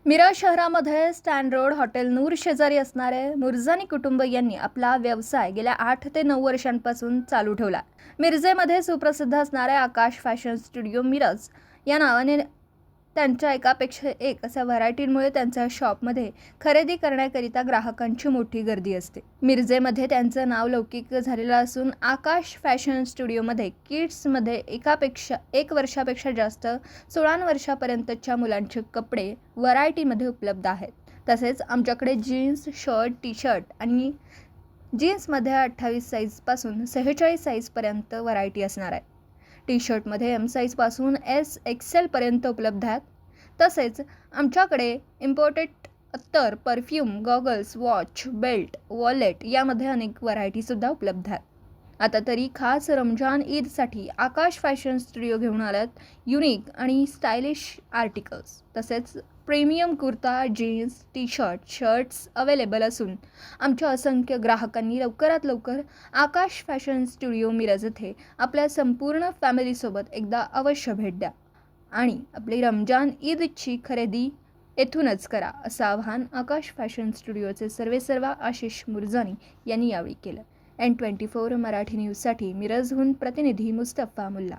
मिरज शहरामध्ये stand road hotel Noor शेजारी असणारे मुरजानी कुटुंब यांनी आपला व्यवसाय गेल्या 8 ते 9 वर्षांपासून चालू ठेवला. मिरजेमध्ये सुप्रसिद्ध असणारे आकाश फॅशन स्टुडिओ मिरज या नावाने त्यांच्या एकापेक्षा एक अशा व्हरायटींमुळे त्यांच्या शॉपमध्ये खरेदी करण्याकरिता ग्राहकांची मोठी गर्दी असते. मिरजेमध्ये त्यांचं नाव लौकिक झालेलं असून आकाश फॅशन स्टुडिओमध्ये किड्समध्ये एकापेक्षा एक वर्षापेक्षा जास्त 16 वर्षापर्यंतच्या मुलांचे कपडे व्हरायटीमध्ये उपलब्ध आहेत. तसेच आमच्याकडे जीन्स, शर्ट, टी शर्ट आणि जीन्समध्ये 28 साईजपासून 46 साईजपर्यंत व्हरायटी असणार आहे. टी शर्टमध्ये एम साईजपासून SXL पर्यंत उपलब्ध आहेत. तसेच आमच्याकडे इम्पोर्टेड अत्तर, perfume, goggles, watch, belt, wallet यामध्ये अनेक व्हरायटीसुद्धा उपलब्ध आहेत. आता तरी खास रमजान ईदसाठी आकाश फॅशन स्टुडिओ घेऊन आल्यात युनिक आणि स्टायलिश आर्टिकल्स. तसेच premium kurta, jeans, T shirts available असून आमच्या असंख्य ग्राहकांनी लवकरात लवकर आकाश फॅशन स्टुडिओ मिरज येथे आपल्या संपूर्ण फॅमिलीसोबत एकदा अवश्य भेट द्या आणि आपली रमजान ईदची खरेदी येथूनच करा, असं आवाहन आकाश फॅशन स्टुडिओचे सर्वेसर्वा आशिष मुरजानी यांनी यावेळी केलं. N24 मराठी न्यूज़साठी मिरजहून प्रतिनिधि मुस्तफ़ा मुल्ला.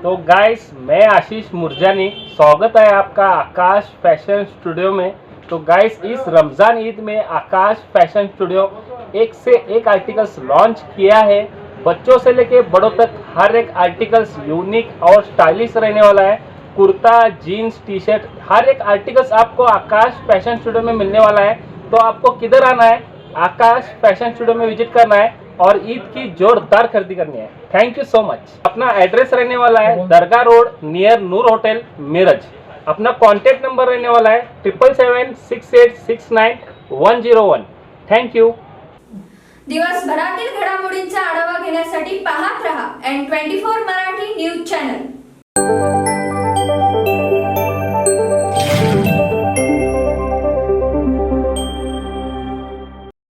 तो गाइस, मैं आशीष मुरजानी, स्वागत है आपका आकाश फैशन स्टूडियो में। तो गाइस, इस रमज़ान ईद में आकाश फैशन स्टूडियो एक से एक आर्टिकल्स लॉन्च किया है। बच्चों से लेके बड़ों तक हर एक आर्टिकल्स यूनिक और स्टाइलिश रहने वाला है। कुर्ता, जीन्स, टी शर्ट, हर एक आर्टिकल्स आपको आकाश फैशन स्टूडियो में मिलने वाला है। तो आपको किधर आना है? आकाश फैशन स्टूडियो में विजिट करना है और ईद की जोरदार खरीदी करनी है। Thank you so much. अपना एड्रेस रहने वाला है Dargah road near Noor hotel Miraj. अपना कॉन्टैक्ट नंबर रहने वाला है 7776869101। Thank you. दिवसभरातील घडामोडींचा आढावा घेण्यासाठी पाहत रहा N24 मराठी न्यूज चॅनल।